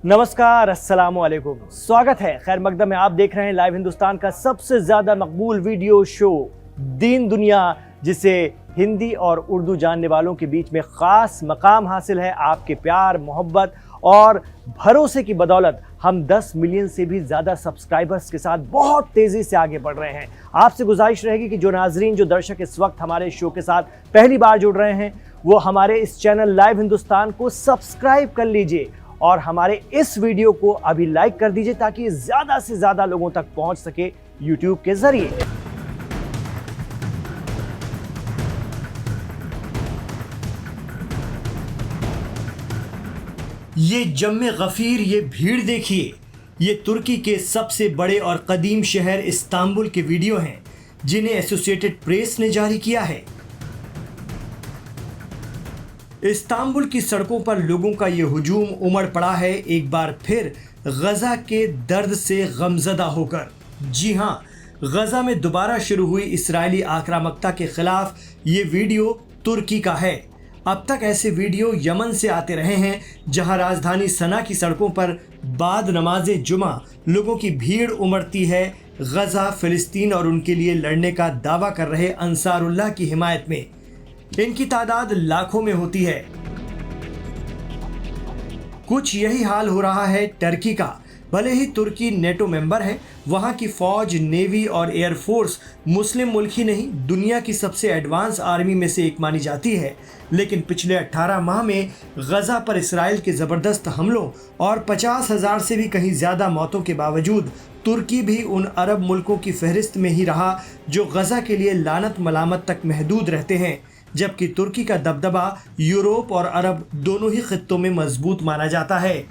नमस्कार, अस्सलाम वालेकुम। स्वागत है खैर मकदम में। आप देख रहे हैं लाइव हिंदुस्तान का सबसे ज्यादा मकबूल वीडियो शो दीन दुनिया, जिसे हिंदी और उर्दू जानने वालों के बीच में खास मकाम हासिल है। आपके प्यार, मोहब्बत और भरोसे की बदौलत हम 10 मिलियन से भी ज्यादा सब्सक्राइबर्स के साथ बहुत तेजी से आगे बढ़ रहे हैं। आपसे गुजारिश रहेगी कि जो नाजरीन, जो दर्शक इस वक्त हमारे शो के साथ पहली बार जुड़ रहे हैं, वो हमारे इस चैनल लाइव हिंदुस्तान को सब्सक्राइब कर लीजिए और हमारे इस वीडियो को अभी लाइक कर दीजिए ताकि ज्यादा से ज्यादा लोगों तक पहुंच सके यूट्यूब के जरिए। ये जम्मे गफीर, ये भीड़ देखिए। ये तुर्की के सबसे बड़े और कदीम शहर इस्तांबुल के वीडियो हैं जिन्हें एसोसिएटेड प्रेस ने जारी किया है। इस्तांबुल की सड़कों पर लोगों का ये हुजूम उमड़ पड़ा है, एक बार फिर गजा के दर्द से गमजदा होकर। जी हां, गजा में दोबारा शुरू हुई इस्राएली आक्रामकता के खिलाफ ये वीडियो तुर्की का है। अब तक ऐसे वीडियो यमन से आते रहे हैं, जहां राजधानी सना की सड़कों पर बाद नमाज़े जुमा लोगों की भीड़ उमड़ती है, गजा, फिलिस्तीन और उनके लिए लड़ने का दावा कर रहे अंसारुल्लाह की हिमायत में। इनकी तादाद लाखों में होती है। कुछ यही हाल हो रहा है टर्की का। भले ही तुर्की नेटो मेंबर है, वहां की फौज, नेवी और एयरफोर्स मुस्लिम मुल्क ही नहीं, दुनिया की सबसे एडवांस आर्मी में से एक मानी जाती है, लेकिन पिछले 18 माह में गजा पर इसराइल के ज़बरदस्त हमलों और 50,000 से भी कहीं ज़्यादा मौतों के बावजूद तुर्की भी उन अरब मुल्कों की फहरिस्त में ही रहा जो गजा के लिए लानत मलामत तक महदूद रहते हैं, जबकि तुर्की का दबदबा यूरोप और अरब दोनों ही खित्तों में मजबूत माना जाता है।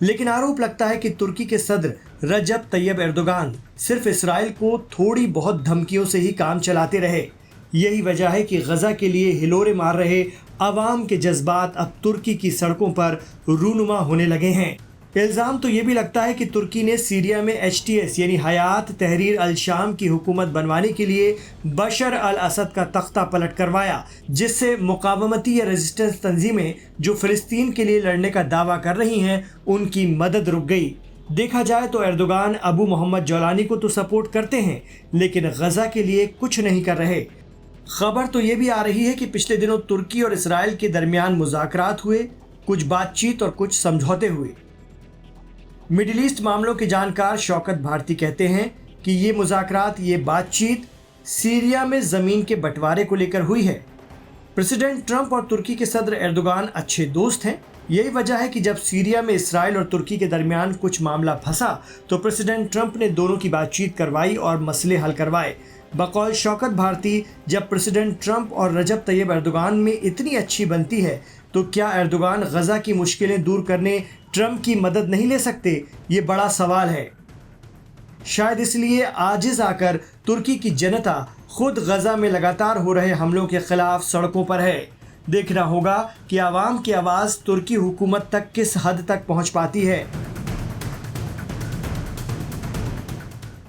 लेकिन आरोप लगता है कि तुर्की के सदर रजब तैयब एर्दोगान सिर्फ इसराइल को थोड़ी बहुत धमकियों से ही काम चलाते रहे। यही वजह है कि गजा के लिए हिलोरे मार रहे अवाम के जज्बात अब तुर्की की सड़कों पर रूनुमा होने लगे हैं। इल्ज़ाम तो ये भी लगता है कि तुर्की ने सीरिया में HTS यानी हयात तहरीर अल शाम की हुकूमत बनवाने के लिए बशर अल असद का तख्ता पलट करवाया, जिससे मुकावमती या रेजिस्टेंस तंजीमें जो फ़िलिस्तीन के लिए लड़ने का दावा कर रही हैं, उनकी मदद रुक गई। देखा जाए तो एर्दोगान अबू मोहम्मद जौलानी को तो सपोर्ट करते हैं, लेकिन गजा के लिए कुछ नहीं कर रहे। खबर तो ये भी आ रही है कि पिछले दिनों तुर्की और इसराइल के दरमियान मुज़ाकरात हुए, कुछ बातचीत और कुछ समझौते हुए। मिडिल ईस्ट मामलों के जानकार शौकत भारती कहते हैं कि ये मुज़ाकरात, ये बातचीत सीरिया में ज़मीन के बंटवारे को लेकर हुई है। प्रेसिडेंट ट्रंप और तुर्की के सदर एर्दोगान अच्छे दोस्त हैं। यही वजह है कि जब सीरिया में इसराइल और तुर्की के दरमियान कुछ मामला फंसा तो प्रेसिडेंट ट्रंप ने दोनों की बातचीत करवाई और मसले हल करवाए। बकौल शौकत भारती, जब प्रेसिडेंट ट्रंप और रजब तैयब एर्दोगान में इतनी अच्छी बनती है तो क्या एर्दोगान गजा की मुश्किलें दूर करने ट्रंप की मदद नहीं ले सकते? ये बड़ा सवाल है। शायद इसलिए आजिज आकर तुर्की की जनता खुद गजा में लगातार हो रहे हमलों के खिलाफ सड़कों पर है। देखना होगा कि आवाम की आवाज़ तुर्की हुकूमत तक किस हद तक पहुंच पाती है।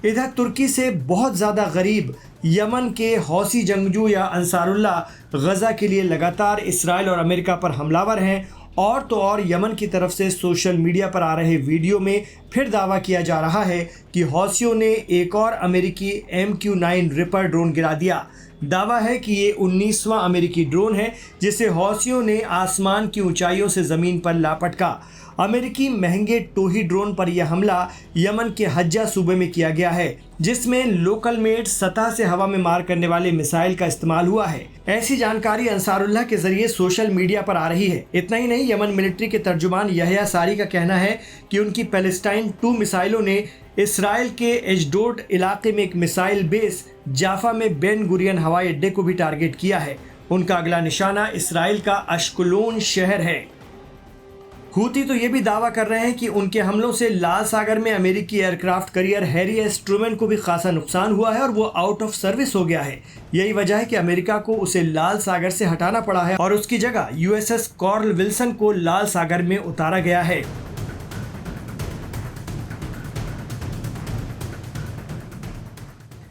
इधर तुर्की से बहुत ज़्यादा गरीब यमन के हौसी जंगजू या अंसारुल्लाह गजा के लिए लगातार इसराइल और अमेरिका पर हमलावर हैं। और तो और यमन की तरफ से सोशल मीडिया पर आ रहे वीडियो में फिर दावा किया जा रहा है कि हौसियों ने एक और अमेरिकी MQ-9 रिपर ड्रोन गिरा दिया। दावा है कि ये 19वां अमेरिकी ड्रोन है जिसे हौसियों ने आसमान की ऊंचाइयों से ज़मीन पर लापटका। अमेरिकी महंगे टोही ड्रोन पर यह हमला यमन के हज्जा सूबे में किया गया है, जिसमें लोकल मेड सतह से हवा में मार करने वाले मिसाइल का इस्तेमाल हुआ है। ऐसी जानकारी अंसारुल्लाह के जरिए सोशल मीडिया पर आ रही है। इतना ही नहीं, यमन मिलिट्री के तर्जुमान यहया सारी का कहना है कि उनकी पैलेस्टाइन 2 मिसाइलों ने इसराइल के एशडोड इलाके में एक मिसाइल बेस जाफा में बेन गुरियन हवाई अड्डे को भी टारगेट किया है। उनका अगला निशाना इसराइल का अश्कुलोन शहर है। हूती तो ये भी दावा कर रहे हैं कि उनके हमलों से लाल सागर में अमेरिकी aircraft carrier Harry S Trueman को भी खासा नुकसान हुआ है और वो आउट ऑफ सर्विस हो गया है। यही वजह है कि अमेरिका को उसे लाल सागर से हटाना पड़ा है और उसकी जगह USS कॉर्ल विल्सन को लाल सागर में उतारा गया है।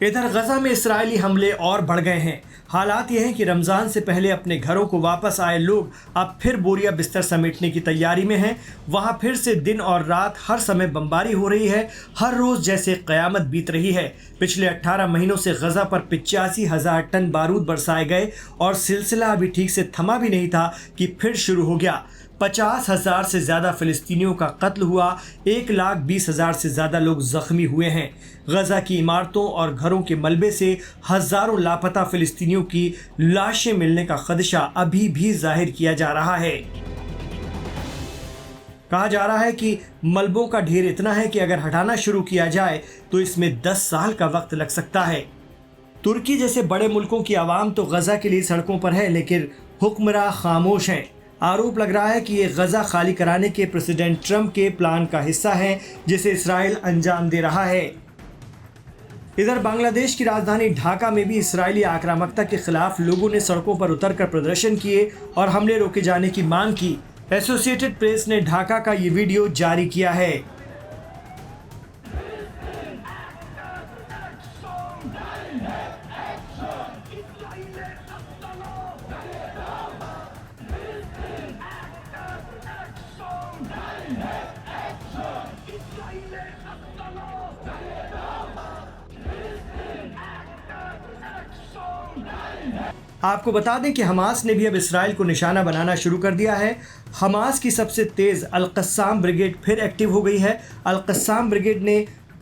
इधर गजा में इसराइली हमले और बढ़ गए हैं। हालात ये हैं कि रमज़ान से पहले अपने घरों को वापस आए लोग अब फिर बोरिया बिस्तर समेटने की तैयारी में हैं। वहाँ फिर से दिन और रात हर समय बमबारी हो रही है, हर रोज़ जैसे क़यामत बीत रही है। पिछले 18 महीनों से गज़ा पर 85,000 टन बारूद बरसाए गए और सिलसिला अभी ठीक से थमा भी नहीं था कि फिर शुरू हो गया। 50,000 से ज़्यादा फ़िलिस्तीनियों का कत्ल हुआ, 1,20,000 से ज़्यादा लोग ज़ख्मी हुए हैं। गज़ा की इमारतों और घरों के मलबे से हज़ारों लापता फ़िलिस्तीनियों की लाशें मिलने का खदशा अभी भी जाहिर किया जा रहा है। कहा जा रहा है कि मलबों का ढेर इतना है कि अगर हटाना शुरू किया जाए तो इसमें 10 साल का वक्त लग सकता है। तुर्की जैसे बड़े मुल्कों की आवाम तो गज़ा के लिए सड़कों पर है, लेकिन हुक्मरां खामोश हैं। आरोप लग रहा है कि ये गज़ा खाली कराने के प्रेसिडेंट ट्रंप के प्लान का हिस्सा है, जिसे इस्राइल अंजाम दे रहा है। इधर बांग्लादेश की राजधानी ढाका में भी इस्राइली आक्रामकता के खिलाफ लोगों ने सड़कों पर उतरकर प्रदर्शन किए और हमले रोके जाने की मांग की। एसोसिएटेड प्रेस ने ढाका का ये वीडियो जारी किया है। आपको बता दें कि हमास ने भी अब इसराइल को निशाना बनाना शुरू कर दिया है। हमास की सबसे तेज़ अल-क़स्साम ब्रिगेड फिर एक्टिव हो गई है। अल-क़स्साम ब्रिगेड ने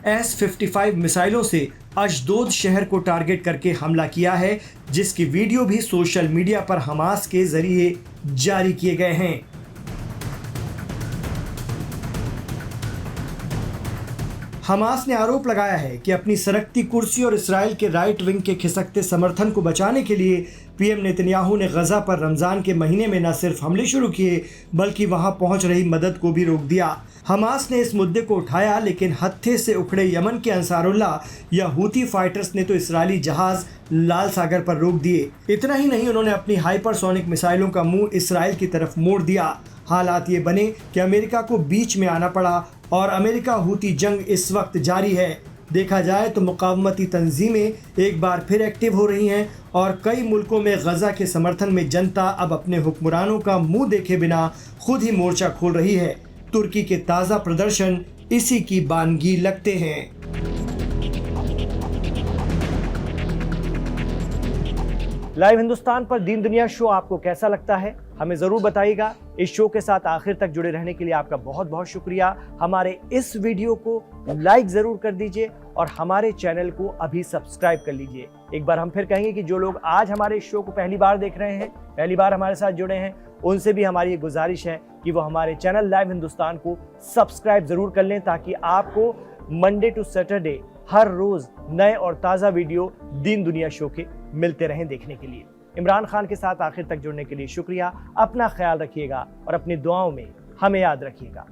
S-55 मिसाइलों से अशदोद शहर को टारगेट करके हमला किया है, जिसकी वीडियो भी सोशल मीडिया पर हमास के जरिए जारी किए गए हैं। हमास ने आरोप लगाया है कि अपनी सरकती कुर्सी और इसराइल के राइट विंग के खिसकते समर्थन को बचाने के लिए पीएम नेतन्याहू ने गज़ा पर रमज़ान के महीने में न सिर्फ हमले शुरू किए, बल्कि वहां पहुंच रही मदद को भी रोक दिया। हमास ने इस मुद्दे को उठाया, लेकिन हत्थे से उखड़े यमन के अंसारुल्लाह या हूती फाइटर्स ने तो इसराइली जहाज लाल सागर पर रोक दिए। इतना ही नहीं, उन्होंने अपनी हाइपरसोनिक मिसाइलों का मुंह इसराइल की तरफ मोड़ दिया। हालात ये बने कि अमेरिका को बीच में आना पड़ा और अमेरिका हूती जंग इस वक्त जारी है। देखा जाए तो मुकावमती तंजीमें एक बार फिर एक्टिव हो रही हैं और कई मुल्कों में गज़ा के समर्थन में जनता अब अपने हुक्मरानों का मुंह देखे बिना खुद ही मोर्चा खोल रही है। तुर्की के ताज़ा प्रदर्शन इसी की बानगी लगते हैं। लाइव हिंदुस्तान पर दीन दुनिया शो आपको कैसा लगता है, हमें ज़रूर बताइएगा। इस शो के साथ आखिर तक जुड़े रहने के लिए आपका बहुत बहुत शुक्रिया। हमारे इस वीडियो को लाइक ज़रूर कर दीजिए और हमारे चैनल को अभी सब्सक्राइब कर लीजिए। एक बार हम फिर कहेंगे कि जो लोग आज हमारे इस शो को पहली बार देख रहे हैं, पहली बार हमारे साथ जुड़े हैं, उनसे भी हमारी गुजारिश है कि वो हमारे चैनल लाइव हिंदुस्तान को सब्सक्राइब ज़रूर कर लें, ताकि आपको मंडे टू सैटरडे हर रोज़ नए और ताज़ा वीडियो दीन दुनिया शो के मिलते रहें देखने के लिए। इमरान खान के साथ आखिर तक जुड़ने के लिए शुक्रिया। अपना ख्याल रखिएगा और अपनी दुआओं में हमें याद रखिएगा।